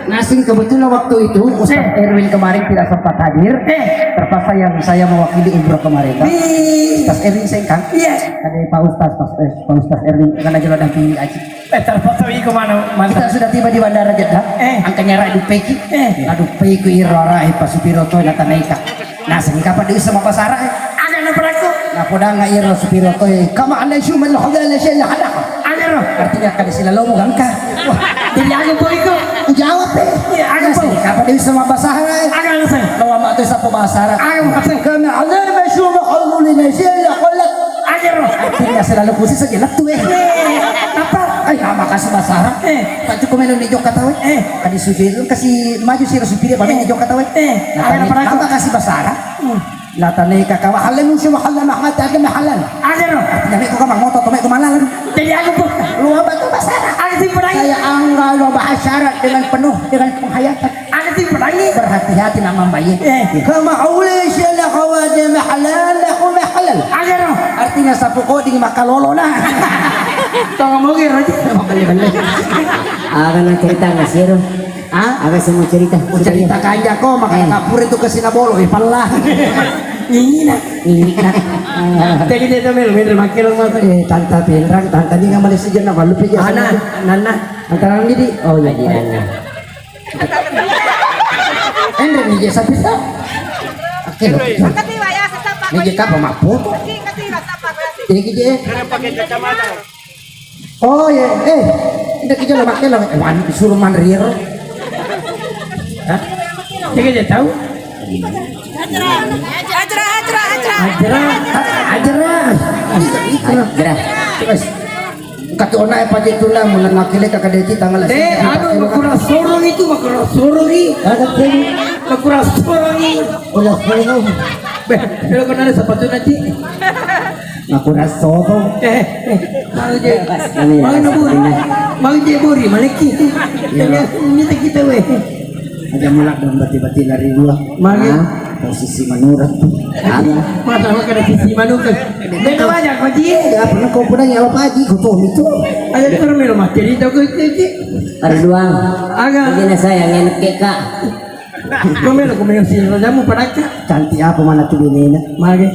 Nasing kebetulan waktu itu Ustaz Erwin kemarin tidak sempat hadir. Terpaksa yang saya mewakili umroh kemarin. Ustaz Erwin sengkang. Iya. Ada Pak Ustaz Erwin karena jalan dampingi aja. Terpaksa ini kemana? Kita sudah tiba di bandara Jeddah. Angkanya rak dupeki. Aduh peki irara Pak Supiroto nata naika. Nah sini kapan dia sama pasara? Ada nomor aku. Nah podang nggak iro Supiroto. Kamu anda cuma lahadal syailah ada. Ada roh. Artinya kada sila lo bukan kah? Jadi aku boleh itu. Jawab Iya, aku sini kapan dia sama pasara? Ada nasi. Lawa mak tu siapa pasara? Aku nasi. Kami ada cuma lahadal syailah kolak. Ada roh. Artinya selalu posisi saja lah tu Apa? Ay, makasih basara. Tak cukup minum ni jok kata we. Kadi supir kasih maju sih supir pa ni jok kata we. Ada apa Apa kasih basara? Lata ni kakawa halal musi mahal mahal ada mahalan. Ada roh. Dami ko ka moto to ko malal. Jadi aku pun. Lu apa tu basara? Ada tim perangi. Saya angga lo bahasyarat dengan penuh dengan penghayatan. Ada tim perangi. Berhati-hati nak membayar. Kama awli syala qawada mahalal lahu mahalal. Ada roh. Artinya sapu koding makalolo lah. Tolong mungkin aja. Akan cerita nggak sih Ro? Agak semua cerita. Cerita kaya kok maka kapur itu ke Sinabolo palah. Ini nak. Tadi dia tu melu makin lama. Tanta pinrang tanta ni ngamali sejen apa lupa je. Nana. Antara ni di. Oh ya di Nana. Endre ni je sapi tak? Oke. Ni je kapa mapu. Ini je. Oh ya, tidak kita lah pakai lah. Wan disuruh manrir. Jadi dia tahu. Ajarah. Terus kata orang apa je tu lah mula nak kile kakak dia kita ngalah. Aduh, kurang sorong itu, kurang sorong ini. Ada pun Kurang sorong ini. udah sorong. Kalau kau ada sepatu nanti. Aku rasa sorong. Mau je, mau je buri, maliki. Ini tak kita weh. Ada mulak dan bati-bati lari dua. Mari. Posisi manurat. Masa aku kena sisi manuk. Beda banyak kau je. Ya pernah kau pernah nyawa pagi kau tahu itu. Ada terus melu mati di toko je. Ada dua. Agak. Begini saya enak kek. Kau melu sini jamu pada kak. Cantik apa mana tu bini nak? Mari.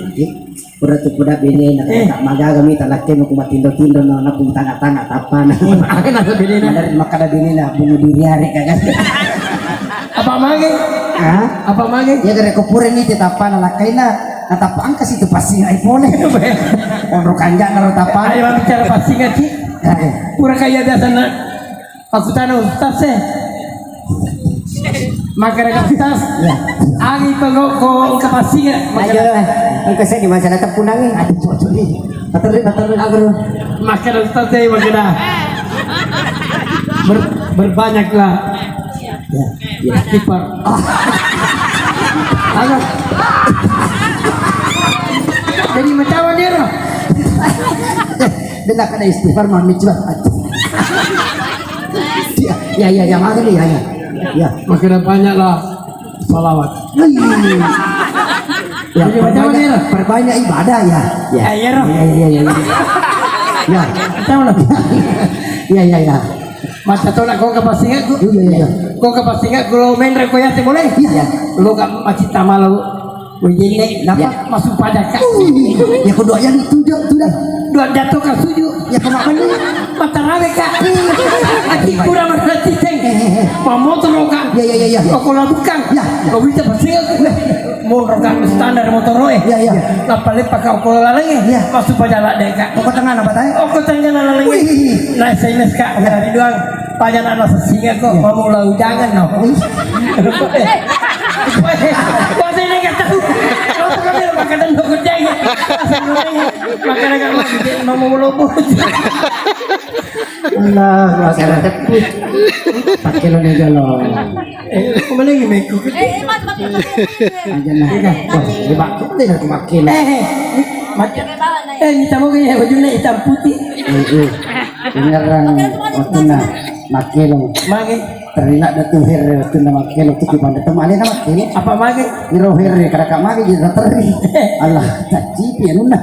Pura tu pura bini nak tak maga kami tak laki nak kumat tindo nak pun tanga-tanga tapan. Akan ada bini nak. Dari makan ada bini nak bunuh diri hari kan? Apa magi? Apa magi? Ya dari kupurin ni tapan alakai na natapang kasi tu pasti iPhone. Orang kanjak kalau tapan. Ayo bicara pasti ngaji. Kurang kaya dah sana. Aku tanah ustaz Makan ustaz. Angin pengok ke pasti nggak? Ayo lah. Engkau saya di masalah terpunang ni. Aduh cocok ni. Betul Aku Makan ustaz makan dah. Berbanyaklah. Ya, kiper. Agak. Jadi macam mana dia? Dia nak kena istighfar mami cuba. Ya, mana ni ya. Ya, Makin banyaklah salawat. Ya, Jadi macam mana dia? perbanyak ibadah ya. Ya. Ya. Macam mana? Ya. Masa tu nak kau ke pasingan aku. Ya. Kau ke pasingan kalau main rekoyat boleh? Ya. Lu kat masjid Tamalau. Begini, dapat masuk pada kak. Ya kedua yang itu dah. Dua jatuh ke sujud. Ya kemana ni? Mata rame kak. Aki kurang berhati ceng. Mau motor kak. Ya. Kau kalau bukan. Ya. Kau bisa pasingan aku. Mau rokan standar motor roe. Ya. Lapalit pakai kalau laleng. Ya. Masuk pada lak dek kak. Kau tengah apa tay? Oh kau tanya laleng. Nah saya ini kak. Dari doang. Tanya anak sesinga kok. Kamu lau jangan no. Kau saya nggak tahu. Kau kami makanan dok kerjanya. Makanan kamu mau melobot. Allah, masalah tepuk. Pakai lo nih lo. Kemana lagi meko? Aja nah. Di bak tu dia nak makin. Kita mau gaya bajunya hitam putih. Beneran waktu na makin lo. Mage. Terlihat dah tu her waktu na makin lo tu di bandar teman dia nak makin. Apa mage? Hero her kada kak magi jadi teri. Allah, caci pian nuna.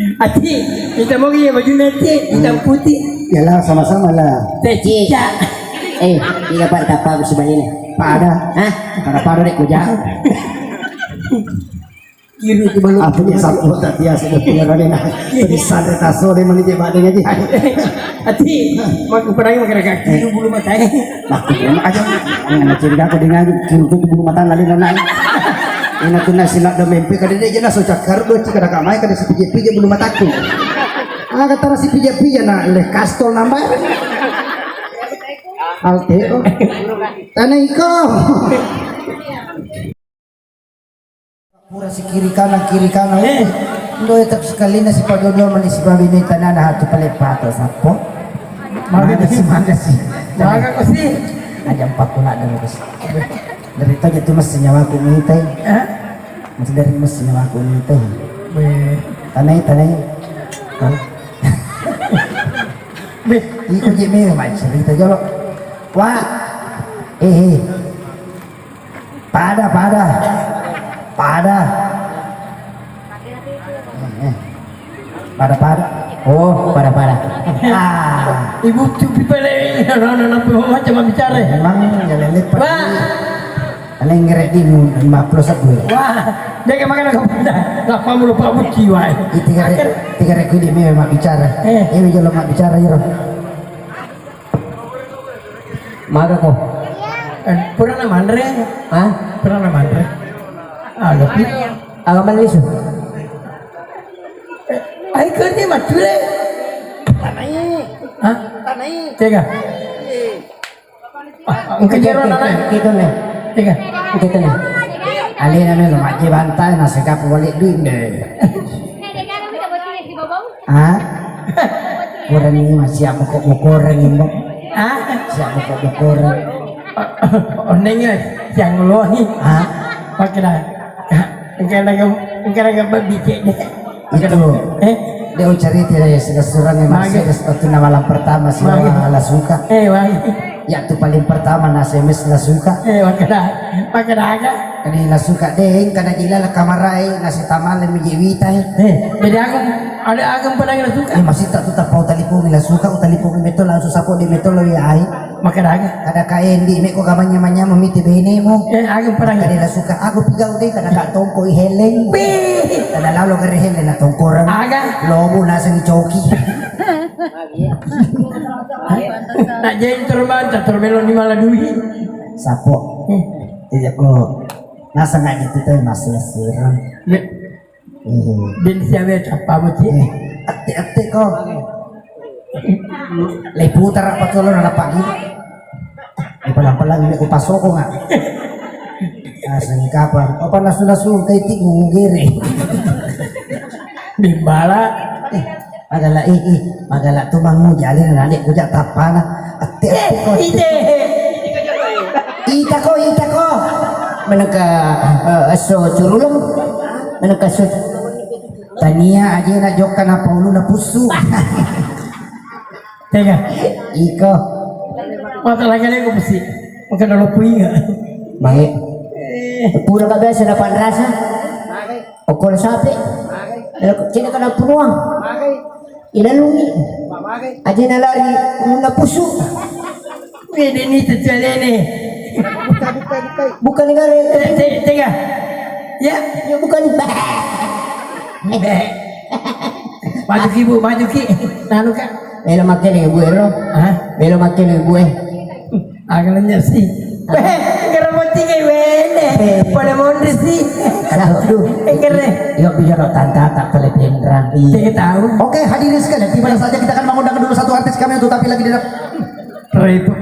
Ati, kita mau gaya bajunya hitam putih. Yalah sama-sama lah. Teh Cica. Tidak pak apa si balina. Pada. Hah? Para dek kuja. Kiri itu belum. Apa dia satu tak dia sudah punya rana. Bisa deta sore mani je badanya je. Hati, mak pernah makan kaki bulu mata. Aku nak aja. Ana cerita aku dengan kiri tu bulu mata lain nana. Ina tu nasi nak mimpi kada dia je nak so cakar do cik kada kamai kada si pije bulu mataku. Kata si pije na le kastol nambah. Alteo. Tanah iko. Pura si kiri kanan. Ndo etak sekali na si Padodo man si babi ni tanan na hatu palit pato sapo. Maga si. Maga ko si. Ajam pakula na guys. Dari tadi tu mas senyawa ko ngitay. Mas dari mas senyawa ko ngitay. Tanay. Be, Iko je me mai cerita jolo. Wah. Pada. Oh, pada. ibu cupi pele, anak macam bicara. Memang lelet pak. Wah, Paling ngeret di 51. wah, dia makan aku pada. Lapa mulu pak buci wai. Tiga rek di memang bicara. Ini jolo mak bicara jolo. Maga ko. Pernah nama Andre? Hah? Pernah nama Andre? Lebih. Agak malis. Ay kerja macule. Hah? Tega. Mungkin jero anak. Gitu nih. Tega. Gitu nih. Alin na lo maji bantai na sekap balik din deh. Ah? Kurang ini masih apa kok kurang ini? Ah? Siapa kok kurang? Onengnya yang lohi. Ah? Pakai dah. Engkau nak babicek deh. Itu. Dia cari tidak ya sesurang yang masih seperti nama malam pertama sih lah suka. Wah. Ya tu paling pertama nasi mes lah suka. Pakai dah agak. Kani lah suka deh, kada gila lah kamarai nasi tamal yang menjiwitai. Jadi aku pernah nggak suka. Masih tak tu tak pau talipung lah suka, talipung meto langsung sapo di meto lo ya ai. Pakai dah agak. Kada kain di mek ko kamanya manya memiti bene mo. Aku pernah Kada nggak. lah suka, aku pigau deh kada ka tongko iheleng. Kada lalo ka rehelen na tongkoran. Agak. Lobo nasa ni choki. Nak jadi termelon di malah duit. Sapo. Tidak ko. Nasa nga gitu tayo masirang. Dan siapa apa mesti? Ate ko. Leputar apa tulo na pagi. Ay palang ini ko pasok ko nga. Asang kapan? Apa nasu kay tik ngugiri. Di bala. Magala tumang mo jalin na nalik ko ja tapana. Ate ko. Ita ko. Manaka aso curulong. Manaka aso. Tania aja na jok ka na paulo na puso. Tega. Iko. Mata lagi aku mesti. Makan dulu puing. Baik. Pura ka biasa na panrasa. Okol sapi. Sino ka na punuang. Ilalungi. Aja na lari na puso. Ini terjadi ni. Bukan negara. Tega. Ya. Bukan. Maju ki bu, maju ki. Nanu kak. Melo makin ni gue ro. Hah? Melo makin ni gue. Agalnya sih. Kerana mati kayak wene. Pada mondre sih. Aduh. Keren. Yuk bicara tanta tak telependra. Saya tahu. Oke, hadirin sekalian, di mana saja kita akan mengundang dulu satu artis kami untuk tampil lagi di dalam. Itu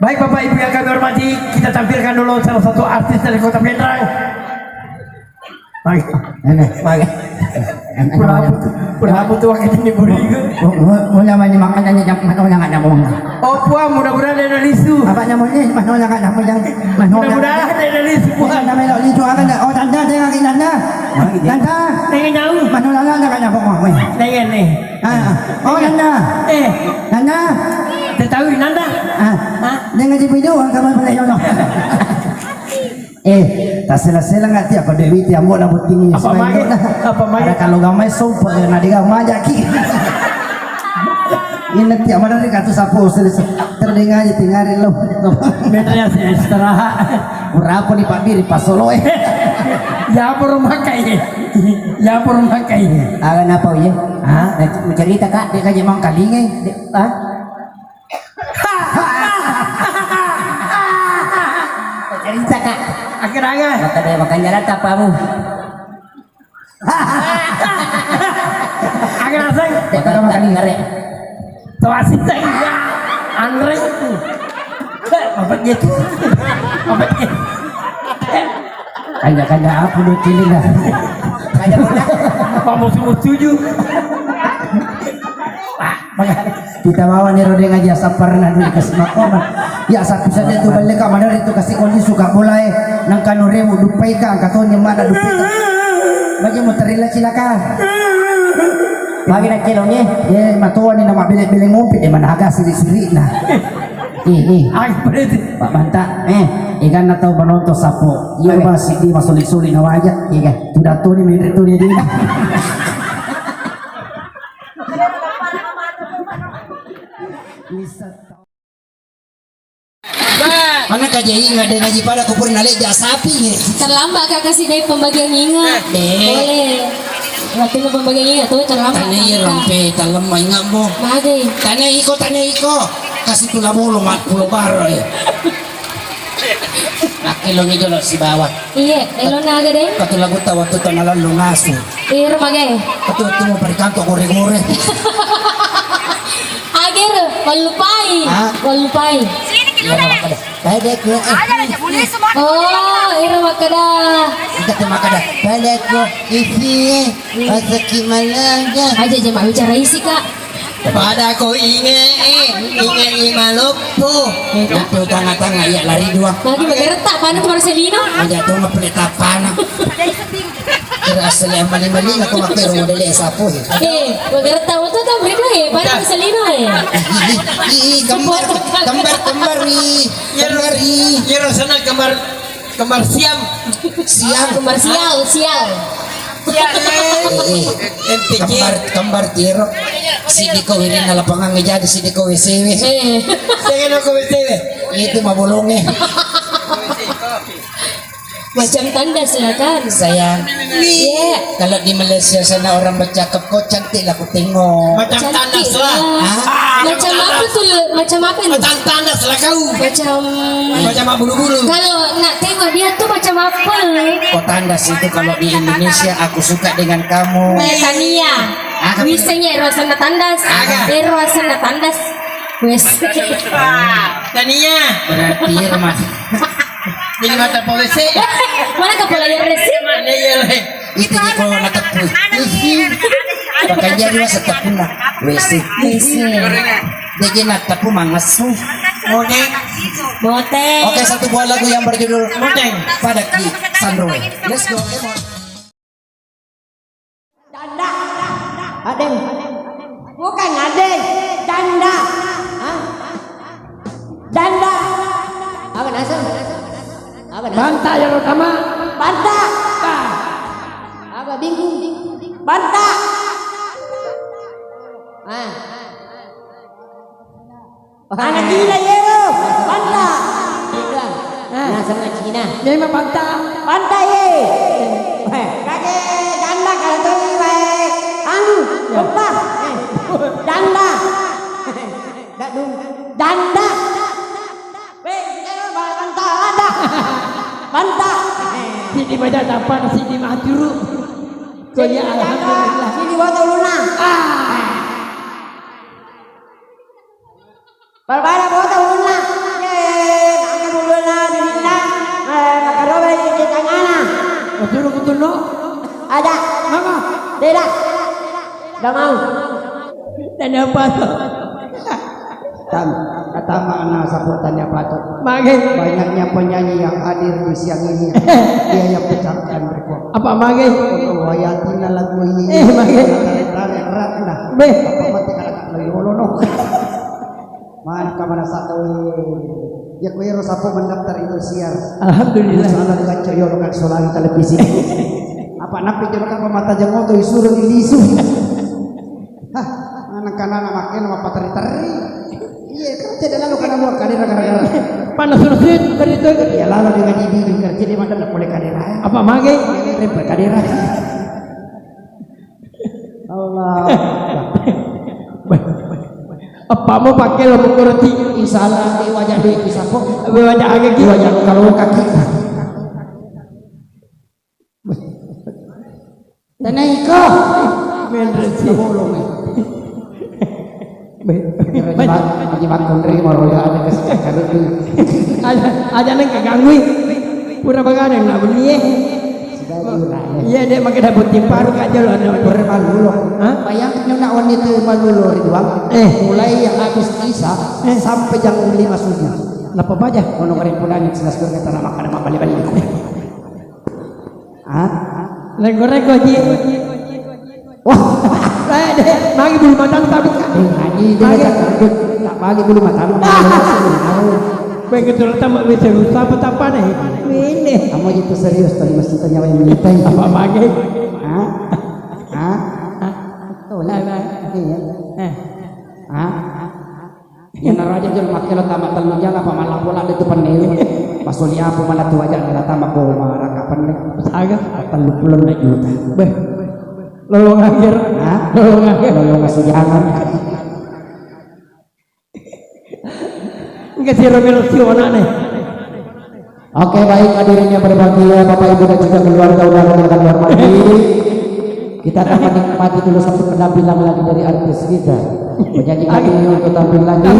baik Bapak Ibu yang kami hormati, kita tampilkan dulu salah satu artis dari Kota Pindrang. Baik. Baik. Berapa tuh waktu ini beriga? Mula makanya nyaman nyamong. Oh puan, mudah-mudahan ada lisu. Apa nyamongnya? Manola kan nyamong yang Mudah-mudahan ada lisu puan. Namanya lisu akan oh tanda dengan kinanda. Tanda. Dengan jauh. Manola lah kan nyamong. Dengan nih. Oh tanda. Tanda. Tahu nanda? Dengan di video kamu boleh jono. Tak sila-sila nga ti ako Dewi ti amo na buting ni. Apa magi? Apa magi? Para kalau gamay so pa na diga majaki. Ingat ya mana nih kata sapu terdengar aja tinggalin lo. Benernya sih istirahat. Berapa nih Pak Biri Pak Solo Ya rumah kayak. Ya rumah kayak. Agan apa ya? Hah? Mau cerita kak? Dia kan emang kalingai. Ah? Mau cerita kak? Akhir-akhir. Maka dia makan jalan tapamu. Akhir-akhir. Dia kan makan ngare. Tuasin saya. Andre. Apa gitu? Apa gitu? Kaya apa lu pilih lah. Kayak mana? Pak musuh setuju. Kita bawa nih rode ngaji sapar na dulu kasih makoman. Ya satu saja tu balik ka mana itu kasih kondisi suka mulai nang kanure mo dupai ka katon yang mana dupai ka. Baja mo terila silakan. Bagi nak kilongnya. Ya matuan ni nama bilik-bilik ngopi di mana agak siri-siri nah. Ay, berarti. Pak Banta, ikan atau penonton sapo. Iya ba si di masulit-sulit na wajah. Iya, sudah tuh ni mirip tuh dia. Mana kajai nggak ada ngaji pada kubur naleja sapi nih. Terlambat kak kasih dari pembagian ingat. Boleh. Waktu itu pembagian ingat tuh terlambat. Tanya iya rampe talam ingat mo. Bagai. Tanya iko. Kasih tula mulu mat pulau bar ya. Nakilong itu lo si bawah. Iya, elon na agad eh. Katu lagu tawa tu tanalan lungasu. Iya, bagai. Katu tu mo perikanto gore-gore. Agar walupai. Hah? Walupai. Balik ko. Oh, ira makada. Kita tu makada. Balik ko. Isi asaki malaga. Aja mak bicara isi kak. Pada ko inge imalupo. Itu tanga-tanga ya lari dua. Lagi bergerak panas Marcelino. Aja tu mapelita pana. Kira asal yang mali-mali aku makero model sapo. Bergerak tahu tuh berita panas Marcelino Kembar nih. Kira sana kembar siam. Kembar sial. Kembar tiro. Si Diko ini na lapangan ngejadi si Diko WCW. Saya nak kau betul. Itu mabulongnya. Macam tanda silakan. Sayang. Iya. Kalau di Malaysia sana orang bercakap kok cantik lah aku tengok. Macam tandas lah. Macam apa tuh? Macam apa nih? Macam tandas lah kau. Macam apa bulu-bulu. Kalau nak tengok dia tuh macam apa? Kok tandas itu kalau di Indonesia aku suka dengan kamu. Tania. Wisanya rasanya tandas. Rasanya tandas. Wes. Tania. Berarti rumah. Jadi mata polisi. Mana kepala yang resi? Mana ya? Itu di kalau natapun. Bahkan jadi masa tapun lah. WC. Jadi natapun mangasu. Oke. Bote. Oke, satu buah lagu yang berjudul Moteng. Pada Ki Sandrowe. Let's go. Come on. Aden. Bukan Aden. Danda. Hah? Danda. Apa nasa? Apa nasa? Banta ya utama. Banta. Apa bingung? Banta. Anak gila ya lo. Banta. Nah sama Cina. Ini mah banta. Banta ye. Kakek danda kalau tuh anu lupa. Danda. Danda. Banta ada. Banta. Sini baca apa sini mah juru. Kaya alhamdulillah. Sini bawa luna. Berbara bawa luna. Angkat luna di sana. Kakak Robe di tengahnya. Betul no. Ada. Mama. Tidak. Gak mau. Dan apa tuh? Kata makna saputannya patut. Mage. Banyaknya penyanyi yang hadir di siang ini. Dia yang pecahkan rekor. Apa mage? Wayatina lagu ini. Mage. Tarik erat dah. Be. Apa mati kalau tak loyo no. Man kamana satu. Ya kuero sapo mendaftar itu siar. Alhamdulillah. Sana dengan coyo kan solang televisi. Apa napi jero kan mata jangoto isuruh ilisu. Hah, Anak-anak makin nama pateri-teri. Iya, kan tidak lalu karena luar kadir gara-gara. Panas sulit dari itu. Ya lalu dengan ibu kerja di mana boleh kadir. Apa mage? Rempah kadir. Allah. Apa mau pakai lo mengerti? Isalah di wajah di kisahku. Wajah agak gila. Wajah kalau kaki. Tanah iko. Menresi. Jimat kondri maroya ada kesejakan itu. Ada neng kagangui. Pura bagana nak beli. Iya dek makin dapat timparu aja lo. Bermalulo. Bayangkan nak wanita malulo Ridwan. Mulai yang habis Isa sampai jam 5 subuh. Napa baja? Ono karin punan yang jelas kita nak makan sama balik-balik. Rego-rego ji. Wah, Dek, magi bulu matan tapi haji dia takut tak bagi bulu mata. pengen tuh tamak bisa rusak apa nih? Ini. Kamu itu serius tadi mesti tanya yang menyitai. Apa magi? Iya. Yang naraja jual makin lo tamat telunjang apa malah pola itu penew. Pasuli apa malah tu aja nggak tamak kau marah kapan nih? Agak. Telu puluh naik juta. Beh. Lolong akhir. Lolong akhir. Lolong masih jangan. Enggak sih revolusi nih. Oke baik hadirin yang berbahagia Bapak Ibu dan juga keluarga undangan yang kami hormati. Kita akan menikmati dulu satu penampilan lagi dari artis kita. Menyanyi kami untuk tampil lagi.